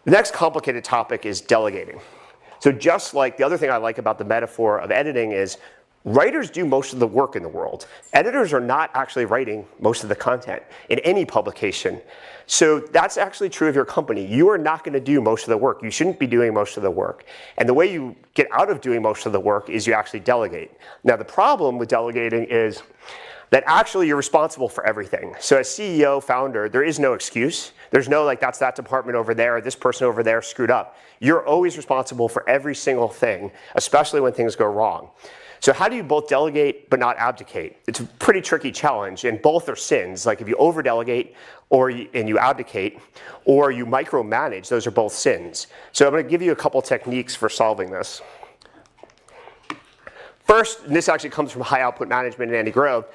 The next complicated topic is delegating. So just like the other thing I like about the metaphor of editing is writers do most of the work in the world. Editors are not actually writing most of the content in any publication. So that's actually true of your company. You are not going to do most of the work. You shouldn't be doing most of the work. And the way you get out of doing most of the work is you actually delegate. Now the problem with delegating is that actually you're responsible for everything. So as CEO, founder, there is no excuse. There's no like, that's that department over there, this person over there screwed up. You're always responsible for every single thing, especially when things go wrong. So how do you both delegate but not abdicate? It's a pretty tricky challenge, and both are sins. Like if you over-delegate and you abdicate, or you micromanage, those are both sins. So I'm going to give you a couple techniques for solving this. First, and this actually comes from high output management and Andy Grove,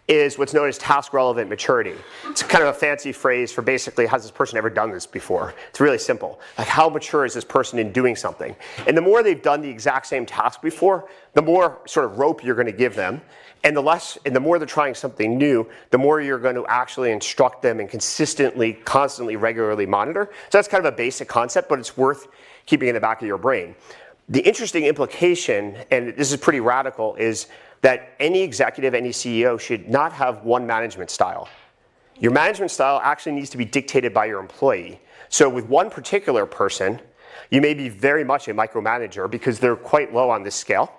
is what's known as task-relevant maturity. It's kind of a fancy phrase for basically, has this person ever done this before? It's really simple. Like, how mature is this person in doing something? And the more they've done the exact same task before, the more sort of rope you're going to give them. And the more they're trying something new, the more you're going to actually instruct them and consistently, constantly, regularly monitor. So that's kind of a basic concept, but it's worth keeping in the back of your brain. The interesting implication, and this is pretty radical, is that any executive, any CEO should not have one management style. Your management style actually needs to be dictated by your employee. So with one particular person, you may be very much a micromanager because they're quite low on this scale.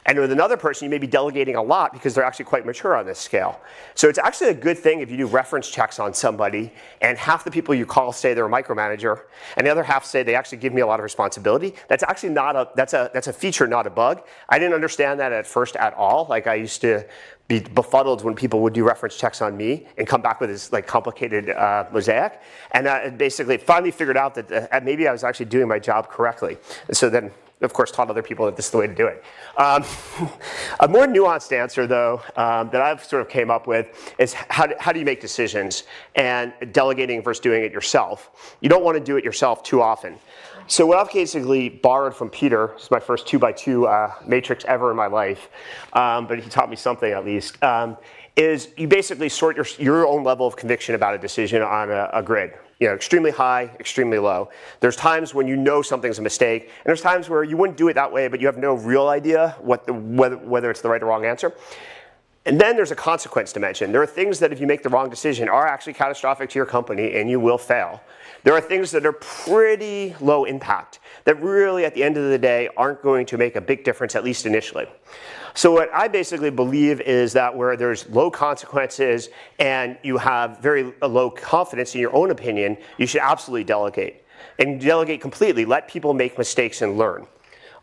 And with another person, you may be delegating a lot because they're actually quite mature on this scale. So it's actually a good thing if you do reference checks on somebody and half the people you call say they're a micromanager and the other half say they actually give me a lot of responsibility. That's actually not that's a feature, not a bug. I didn't understand that at first at all. Like I used to be befuddled when people would do reference checks on me and come back with this like complicated mosaic. And I basically finally figured out that maybe I was actually doing my job correctly. And so then, of course, taught other people that this is the way to do it. A more nuanced answer, though, that I've sort of came up with is how do you make decisions and delegating versus doing it yourself. You don't want to do it yourself too often. So what I've basically borrowed from Peter, this is my first 2x2 matrix ever in my life, but he taught me something at least, is you basically sort your own level of conviction about a decision on a grid. You know, extremely high, extremely low. There's times when you know something's a mistake, and there's times where you wouldn't do it that way, but you have no real idea whether it's the right or wrong answer. And then there's a consequence dimension. There are things that if you make the wrong decision are actually catastrophic to your company and you will fail. There are things that are pretty low impact that really at the end of the day aren't going to make a big difference, at least initially. So what I basically believe is that where there's low consequences and you have very low confidence in your own opinion, you should absolutely delegate. And delegate completely. Let people make mistakes and learn.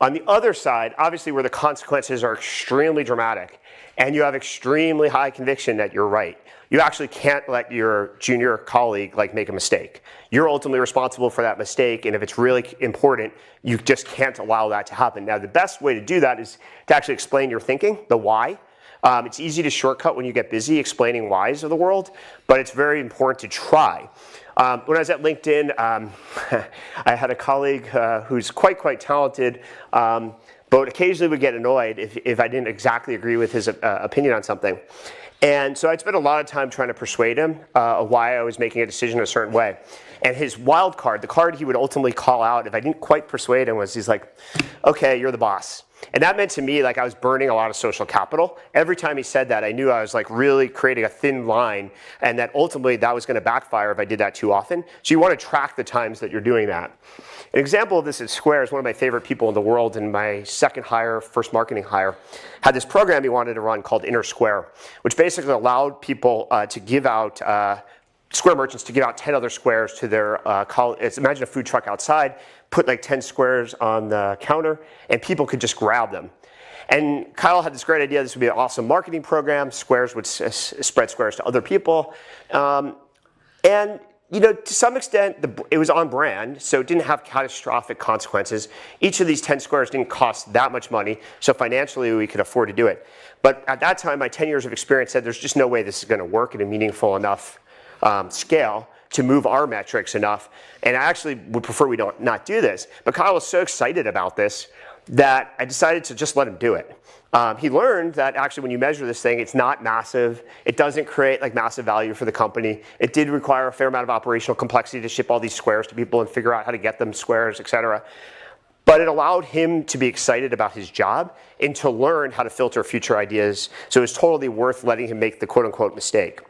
On the other side, obviously where the consequences are extremely dramatic and you have extremely high conviction that you're right, you actually can't let your junior colleague make a mistake. You're ultimately responsible for that mistake, and if it's really important, you just can't allow that to happen. Now, the best way to do that is to actually explain your thinking, the why. It's easy to shortcut when you get busy explaining whys of the world, but it's very important to try. When I was at LinkedIn, I had a colleague who's quite talented, but occasionally would get annoyed if I didn't exactly agree with his opinion on something. And so I'd spent a lot of time trying to persuade him why I was making a decision a certain way. And his wild card, the card he would ultimately call out if I didn't quite persuade him, was he's like, okay, you're the boss. And that meant to me like I was burning a lot of social capital. Every time he said that, I knew I was like really creating a thin line and that ultimately that was going to backfire if I did that too often. So you want to track the times that you're doing that. An example of this is Square, is one of my favorite people in the world, and my second hire, first marketing hire, had this program he wanted to run called Inner Square, which basically allowed people to give out Square merchants to give out 10 other squares to their imagine a food truck outside, put like 10 squares on the counter, and people could just grab them. And Kyle had this great idea, this would be an awesome marketing program, squares would spread squares to other people. And you know, to some extent, it was on brand, so it didn't have catastrophic consequences. Each of these 10 squares didn't cost that much money, so financially we could afford to do it. But at that time, my 10 years of experience said there's just no way this is going to work at a meaningful enough scale to move our metrics enough, and I actually would prefer we not do this. But Kyle was so excited about this that I decided to just let him do it. He learned that actually when you measure this thing, it's not massive. It doesn't create like massive value for the company. It did require a fair amount of operational complexity to ship all these squares to people and figure out how to get them squares, et cetera. But it allowed him to be excited about his job and to learn how to filter future ideas. So it was totally worth letting him make the quote unquote mistake.